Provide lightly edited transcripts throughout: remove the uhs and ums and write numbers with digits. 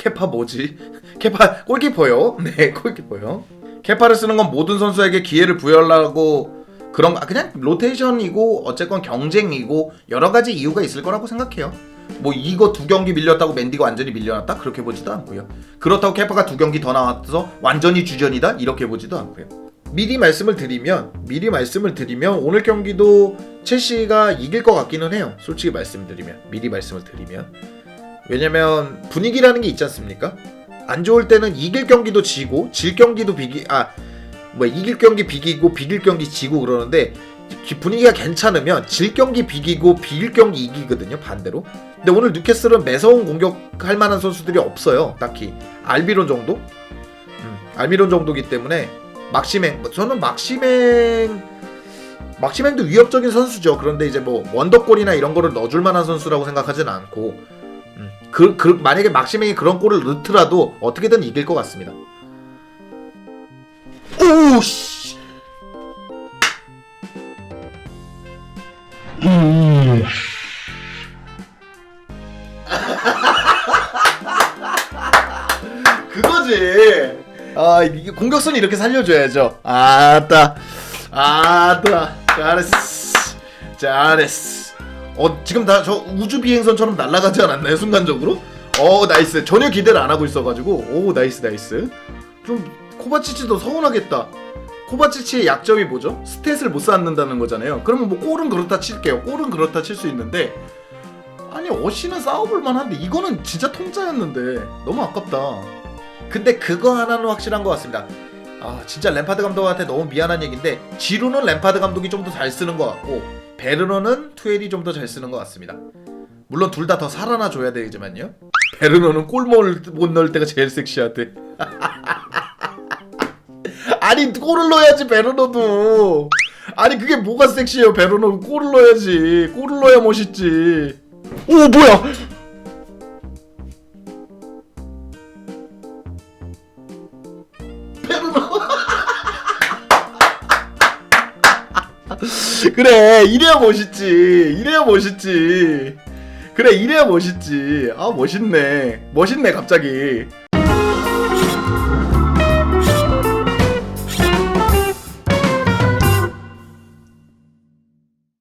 케파 뭐지? 케파 골키퍼요. 네, 골키퍼요. 케파를 쓰는 건 모든 선수에게 기회를 부여하려고 그런 그냥 로테이션이고 어쨌건 경쟁이고 여러 가지 이유가 있을 거라고 생각해요. 뭐 이거 2경기 밀렸다고 맨디가 완전히 밀려났다? 그렇게 보지도 않고요. 그렇다고 케파가 2경기 더 나와서 완전히 주전이다? 이렇게 보지도 않고요. 미리 말씀을 드리면 오늘 경기도 첼시가 이길 것 같기는 해요. 솔직히 미리 말씀을 드리면 왜냐면 분위기라는 게 있지 않습니까? 안 좋을 때는 이길 경기도 지고 질 경기도 이길 경기 비기고 비길 경기 지고 그러는데 분위기가 괜찮으면 질 경기 비기고 비길 경기 이기거든요. 반대로. 근데 오늘 뉴캐슬은 매서운 공격할 만한 선수들이 없어요. 딱히 알미론 정도? 알미론 정도기 때문에 저는 막시맹도 위협적인 선수죠. 그런데 이제 뭐 원더골이나 이런 거를 넣어줄 만한 선수라고 생각하진 않고 만약에 막시맹이 그런 골을 넣더라도 어떻게든 이길 것 같습니다. 오씨. 그거지. 이게 공격선이 이렇게 살려줘야죠. 아따 잘했어. 지금 다 저 우주 비행선처럼 날아가지 않았나요? 순간적으로? 나이스. 전혀 기대를 안 하고 있어가지고 나이스. 좀 코바치치도 서운하겠다. 코바치치의 약점이 뭐죠? 스탯을 못 쌓는다는 거잖아요. 그러면 뭐 골은 그렇다 칠게요. 골은 그렇다 칠 수 있는데 아니 어시는 싸워볼 만한데 이거는 진짜 통짜였는데 너무 아깝다. 근데 그거 하나는 확실한 것 같습니다. 진짜 램파드 감독한테 너무 미안한 얘기인데 지루는 램파드 감독이 좀 더 잘 쓰는 것 같고 베르너는 투엘이 좀 더 잘 쓰는 것 같습니다. 물론 둘 다 더 살아나 줘야 되지만요. 베르너는 골 못 넣을 때가 제일 섹시하대. 아니 골을 넣어야지 베르너도. 아니 그게 뭐가 섹시해요. 베르너는 골을 넣어야지. 골을 넣어야 멋있지. 오 뭐야. 그래 이래야 멋있지. 그래 이래야 멋있지. 멋있네 갑자기.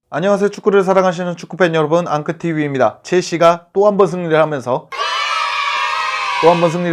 안녕하세요. 축구를 사랑하시는 축구팬 여러분, 앙크TV입니다. 첼시가 또 한 번 승리를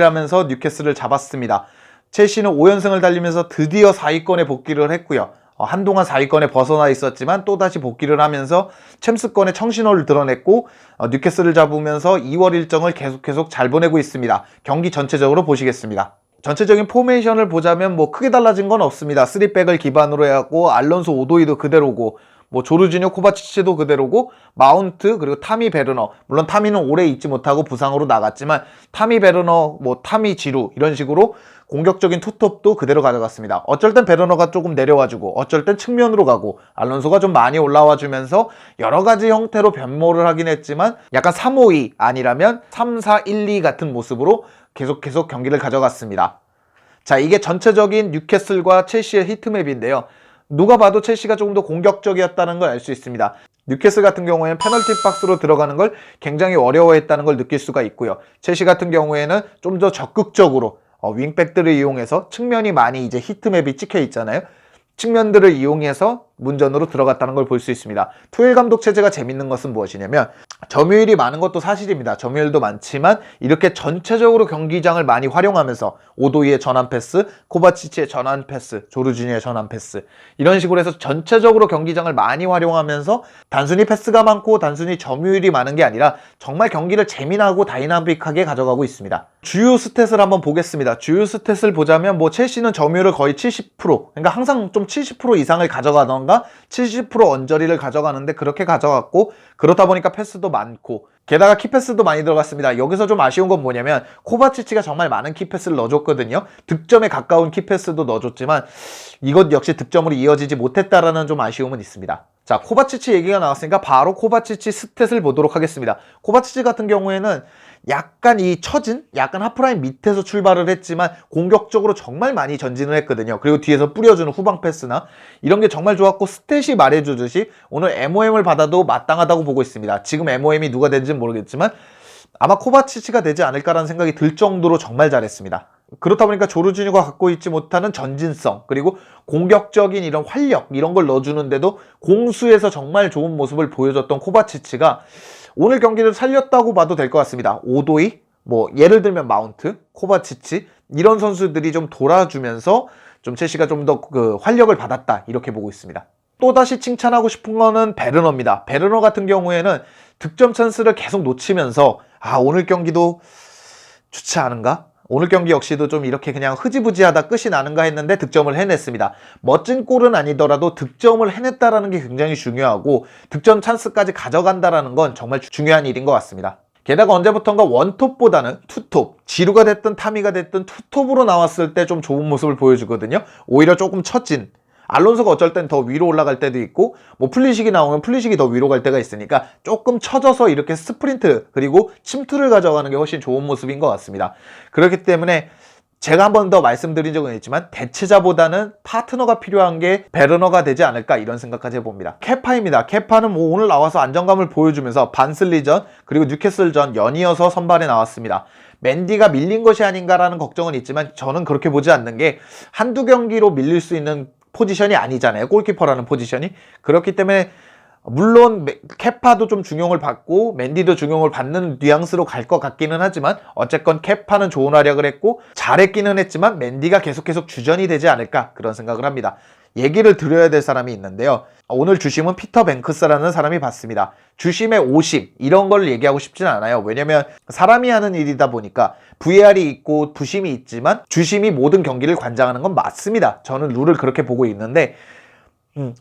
하면서 뉴캐슬을 잡았습니다. 첼시는 5연승을 달리면서 드디어 4위권에 복귀를 했고요. 한동안 4위권에 벗어나 있었지만 또다시 복귀를 하면서 챔스권의 청신호를 드러냈고 뉴캐슬을 잡으면서 2월 일정을 계속 잘 보내고 있습니다. 경기 전체적으로 보시겠습니다. 전체적인 포메이션을 보자면 뭐 크게 달라진 건 없습니다. 3백을 기반으로 해갖고 알론소 오도이도 그대로고 뭐 조르지뇨 코바치치도 그대로고 마운트 그리고 타미 베르너, 물론 타미는 오래 있지 못하고 부상으로 나갔지만 타미 베르너 뭐 타미 지루 이런 식으로 공격적인 투톱도 그대로 가져갔습니다. 어쩔 땐 베르너가 조금 내려와주고 어쩔 땐 측면으로 가고 알론소가 좀 많이 올라와주면서 여러가지 형태로 변모를 하긴 했지만 약간 3-5-2 아니라면 3-4-1-2 같은 모습으로 계속 경기를 가져갔습니다. 자, 이게 전체적인 뉴캐슬과 첼시의 히트맵인데요. 누가 봐도 첼시가 조금 더 공격적이었다는 걸 알 수 있습니다. 뉴캐슬 같은 경우에는 페널티 박스로 들어가는 걸 굉장히 어려워했다는 걸 느낄 수가 있고요. 첼시 같은 경우에는 좀 더 적극적으로 윙백들을 이용해서 측면이 많이 이제 히트맵이 찍혀 있잖아요. 측면들을 이용해서 문전으로 들어갔다는 걸 볼 수 있습니다. 투엘 감독 체제가 재밌는 것은 무엇이냐면 점유율이 많은 것도 사실입니다. 점유율도 많지만 이렇게 전체적으로 경기장을 많이 활용하면서 오도이의 전환 패스, 코바치치의 전환 패스, 조르지니의 전환 패스 이런 식으로 해서 전체적으로 경기장을 많이 활용하면서 단순히 패스가 많고 단순히 점유율이 많은 게 아니라 정말 경기를 재미나고 다이나믹하게 가져가고 있습니다. 주요 스탯을 한번 보겠습니다. 주요 스탯을 보자면 뭐 첼시는 점유율을 거의 70%, 그러니까 항상 좀 70% 이상을 가져가던가 70% 언저리를 가져가는데 그렇게 가져갔고 그렇다 보니까 패스도 많고 게다가 키패스도 많이 들어갔습니다. 여기서 좀 아쉬운 건 뭐냐면 코바치치가 정말 많은 키패스를 넣어줬거든요. 득점에 가까운 키패스도 넣어줬지만 이것 역시 득점으로 이어지지 못했다라는 좀 아쉬움은 있습니다. 자, 코바치치 얘기가 나왔으니까 바로 코바치치 스탯을 보도록 하겠습니다. 코바치치 같은 경우에는 약간 약간 하프라인 밑에서 출발을 했지만 공격적으로 정말 많이 전진을 했거든요. 그리고 뒤에서 뿌려주는 후방 패스나 이런 게 정말 좋았고 스탯이 말해주듯이 오늘 MOM을 받아도 마땅하다고 보고 있습니다. 지금 MOM이 누가 된지는 모르겠지만 아마 코바치치가 되지 않을까라는 생각이 들 정도로 정말 잘했습니다. 그렇다 보니까 조르지뉴가 갖고 있지 못하는 전진성, 그리고 공격적인 이런 활력, 이런 걸 넣어주는데도 공수에서 정말 좋은 모습을 보여줬던 코바치치가 오늘 경기를 살렸다고 봐도 될 것 같습니다. 오도이, 뭐 예를 들면 마운트, 코바치치 이런 선수들이 좀 돌아주면서 좀 첼시가 좀 더 그 활력을 받았다, 이렇게 보고 있습니다. 또다시 칭찬하고 싶은 거는 베르너입니다. 베르너 같은 경우에는 득점 찬스를 계속 놓치면서 오늘 경기도 좋지 않은가? 오늘 경기 역시도 좀 이렇게 그냥 흐지부지하다 끝이 나는가 했는데 득점을 해냈습니다. 멋진 골은 아니더라도 득점을 해냈다라는 게 굉장히 중요하고 득점 찬스까지 가져간다라는 건 정말 중요한 일인 것 같습니다. 게다가 언제부턴가 원톱보다는 투톱, 지루가 됐든 타미가 됐든 투톱으로 나왔을 때 좀 좋은 모습을 보여주거든요. 오히려 조금 처진, 알론소가 어쩔 땐 더 위로 올라갈 때도 있고 뭐 플리식이 나오면 플리식이 더 위로 갈 때가 있으니까 조금 처져서 이렇게 스프린트 그리고 침투를 가져가는 게 훨씬 좋은 모습인 것 같습니다. 그렇기 때문에 제가 한 번 더 말씀드린 적은 있지만 대체자보다는 파트너가 필요한 게 베르너가 되지 않을까, 이런 생각까지 해봅니다. 케파입니다. 케파는 뭐 오늘 나와서 안정감을 보여주면서 반슬리전 그리고 뉴캐슬전 연이어서 선발에 나왔습니다. 맨디가 밀린 것이 아닌가라는 걱정은 있지만 저는 그렇게 보지 않는 게 한두 경기로 밀릴 수 있는 포지션이 아니잖아요. 골키퍼라는 포지션이. 그렇기 때문에 물론 케파도 좀 중용을 받고 맨디도 중용을 받는 뉘앙스로 갈 것 같기는 하지만 어쨌건 케파는 좋은 활약을 했고 잘했기는 했지만 맨디가 계속 주전이 되지 않을까, 그런 생각을 합니다. 얘기를 드려야 될 사람이 있는데요. 오늘 주심은 피터 뱅크스라는 사람이 받습니다. 주심의 오심 이런 걸 얘기하고 싶진 않아요. 왜냐면 사람이 하는 일이다 보니까 VR이 있고 부심이 있지만 주심이 모든 경기를 관장하는 건 맞습니다. 저는 룰을 그렇게 보고 있는데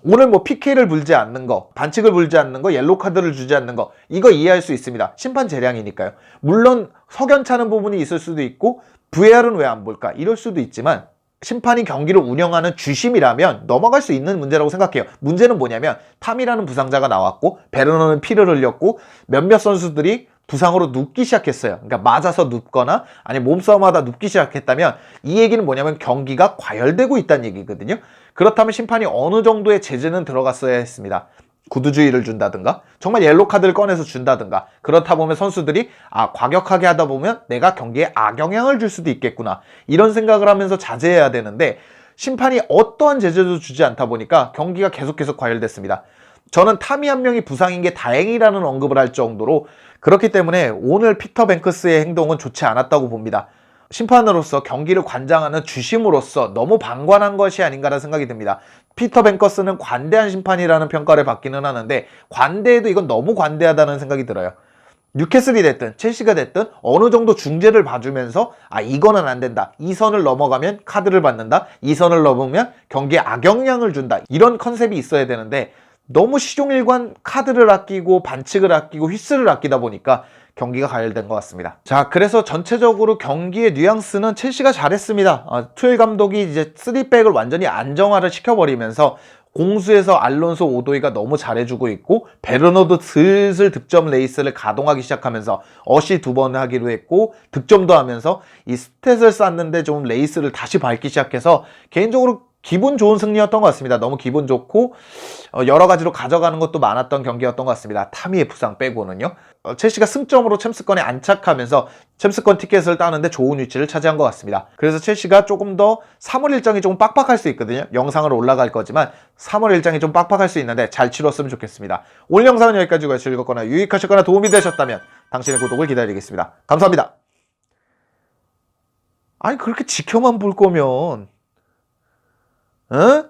오늘 뭐 PK를 불지 않는 거, 반칙을 불지 않는 거, 옐로우 카드를 주지 않는 거, 이거 이해할 수 있습니다. 심판 재량이니까요. 물론 석연찮은 부분이 있을 수도 있고 VR은 왜 안 볼까 이럴 수도 있지만 심판이 경기를 운영하는 주심이라면 넘어갈 수 있는 문제라고 생각해요. 문제는 뭐냐면 탐이라는 부상자가 나왔고 베르너는 피를 흘렸고 몇몇 선수들이 부상으로 눕기 시작했어요. 그러니까 맞아서 눕거나 아니면 몸싸움하다 눕기 시작했다면 이 얘기는 뭐냐면 경기가 과열되고 있다는 얘기거든요. 그렇다면 심판이 어느 정도의 제재는 들어갔어야 했습니다. 구두주의를 준다든가 정말 옐로 카드를 꺼내서 준다든가, 그렇다 보면 선수들이 과격하게 하다 보면 내가 경기에 악영향을 줄 수도 있겠구나, 이런 생각을 하면서 자제해야 되는데 심판이 어떠한 제재도 주지 않다 보니까 경기가 계속 과열됐습니다. 저는 타미 한 명이 부상인 게 다행이라는 언급을 할 정도로, 그렇기 때문에 오늘 피터 뱅크스의 행동은 좋지 않았다고 봅니다. 심판으로서 경기를 관장하는 주심으로서 너무 방관한 것이 아닌가라는 생각이 듭니다. 피터 뱅커스는 관대한 심판이라는 평가를 받기는 하는데 관대해도 이건 너무 관대하다는 생각이 들어요. 뉴캐슬이 됐든 첼시가 됐든 어느 정도 중재를 봐주면서 이거는 안 된다, 이 선을 넘어가면 카드를 받는다, 이 선을 넘으면 경기에 악영향을 준다, 이런 컨셉이 있어야 되는데 너무 시종일관 카드를 아끼고 반칙을 아끼고 휘슬을 아끼다 보니까 경기가 가열된 것 같습니다. 자, 그래서 전체적으로 경기의 뉘앙스는 첼시가 잘했습니다. 투엘 감독이 이제 3백을 완전히 안정화를 시켜버리면서 공수에서 알론소, 오도이가 너무 잘해주고 있고 베르너도 슬슬 득점 레이스를 가동하기 시작하면서 어시 2번 하기로 했고 득점도 하면서 이 스탯을 쌓는데 좀 레이스를 다시 밟기 시작해서 개인적으로 기분 좋은 승리였던 것 같습니다. 너무 기분 좋고 여러 가지로 가져가는 것도 많았던 경기였던 것 같습니다. 타미의 부상 빼고는요. 첼시가 승점으로 챔스권에 안착하면서 챔스권 티켓을 따는데 좋은 위치를 차지한 것 같습니다. 그래서 첼시가 조금 더 3월 일정이 조금 빡빡할 수 있거든요. 영상으로 올라갈 거지만 3월 일정이 좀 빡빡할 수 있는데 잘 치렀으면 좋겠습니다. 오늘 영상은 여기까지고요. 즐겁거나 유익하셨거나 도움이 되셨다면 당신의 구독을 기다리겠습니다. 감사합니다. 아니 그렇게 지켜만 볼 거면 어?